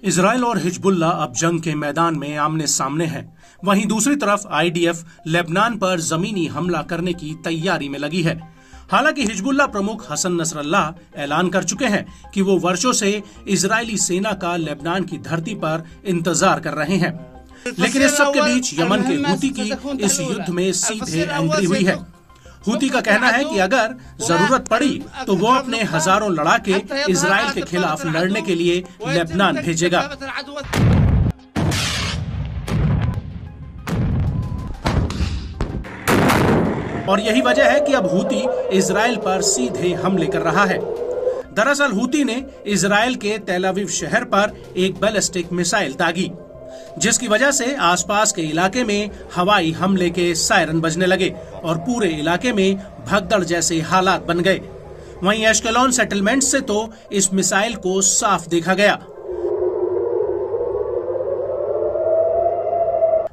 Israel और Hezbollah अब जंग के मैदान में आमने सामने हैं। वहीं दूसरी तरफ आईडीएफ लेबनान पर जमीनी हमला करने की तैयारी में लगी है। हालांकि हिजबुल्लाह प्रमुख हसन नसरल्लाह ऐलान कर चुके हैं कि वो वर्षों से इजरायली सेना का लेबनान की धरती पर इंतजार कर रहे हैं। लेकिन इस सब के बीच यमन के हूती की इस युद्ध में सीधे एंट्री हुई है। हूती का कहना है कि अगर जरूरत पड़ी तो वो अपने हजारों लड़ाके इजराइल के खिलाफ लड़ने के लिए लेबनान भेजेगा। और यही वजह है कि अब हूती इजराइल पर सीधे हमले कर रहा है। दरअसल हूती ने इजराइल के तेल अवीव शहर पर एक बैलिस्टिक मिसाइल दागी, जिसकी वजह से आसपास के इलाके में हवाई हमले के सायरन बजने लगे और पूरे इलाके में भगदड़ जैसे हालात बन गए। वहीं एश्केलॉन सेटलमेंट से तो इस मिसाइल को साफ देखा गया।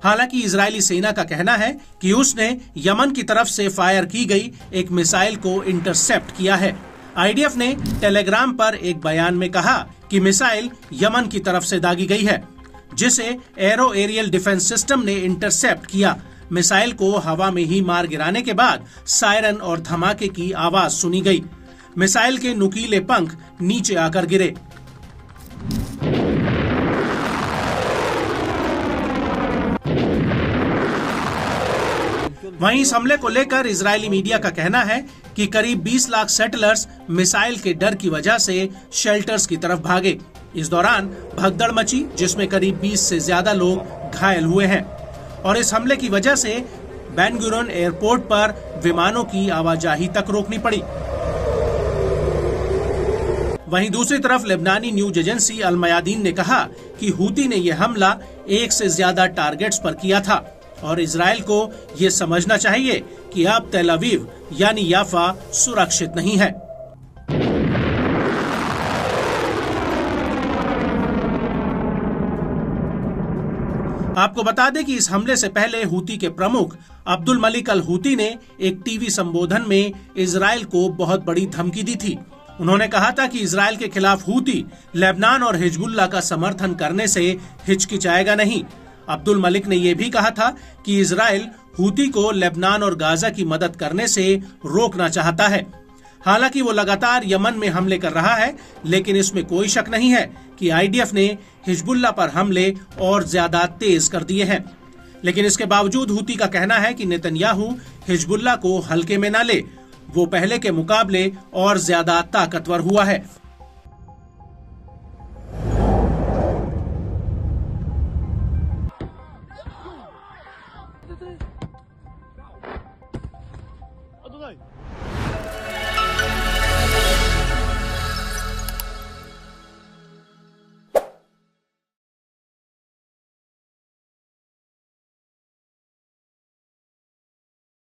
हालांकि इजरायली सेना का कहना है कि उसने यमन की तरफ से फायर की गई एक मिसाइल को इंटरसेप्ट किया है। आईडीएफ ने टेलीग्राम पर एक बयान में कहा कि मिसाइल यमन की तरफ से दागी गई है, जिसे एरो एरियल डिफेंस सिस्टम ने इंटरसेप्ट किया। मिसाइल को हवा में ही मार गिराने के बाद सायरन और धमाके की आवाज सुनी गई। मिसाइल के नुकीले पंख नीचे आकर गिरे। वहीं इस हमले को लेकर इजरायली मीडिया का कहना है कि करीब 20 लाख सेटलर्स मिसाइल के डर की वजह से शेल्टर्स की तरफ भागे। इस दौरान भगदड़ मची, जिसमें करीब 20 से ज्यादा लोग घायल हुए हैं और इस हमले की वजह से बेन गुरियन एयरपोर्ट पर विमानों की आवाजाही तक रोकनी पड़ी। वहीं दूसरी तरफ लेबनानी न्यूज एजेंसी अल मयादीन ने कहा कि हूती ने यह हमला एक से ज्यादा टारगेट्स पर किया था और इजराइल को ये समझना चाहिए कि अब तेल अवीव यानी याफा सुरक्षित नहीं है। आपको बता दें कि इस हमले से पहले हूती के प्रमुख अब्दुल मलिक अल हूती ने एक टीवी संबोधन में इजराइल को बहुत बड़ी धमकी दी थी। उन्होंने कहा था कि इजराइल के खिलाफ हूती लेबनान और हिजबुल्लाह का समर्थन करने से हिचकिचाएगा नहीं। अब्दुल मलिक ने यह भी कहा था कि इजराइल हूती को लेबनान और गाजा की मदद करने से रोकना चाहता है। हालांकि वो लगातार यमन में हमले कर रहा है, लेकिन इसमें कोई शक नहीं है कि आईडीएफ ने हिजबुल्लाह पर हमले और ज्यादा तेज कर दिए हैं। लेकिन इसके बावजूद हूती का कहना है कि नेतन्याहू हिजबुल्लाह को हल्के में न ले, वो पहले के मुकाबले और ज्यादा ताकतवर हुआ है।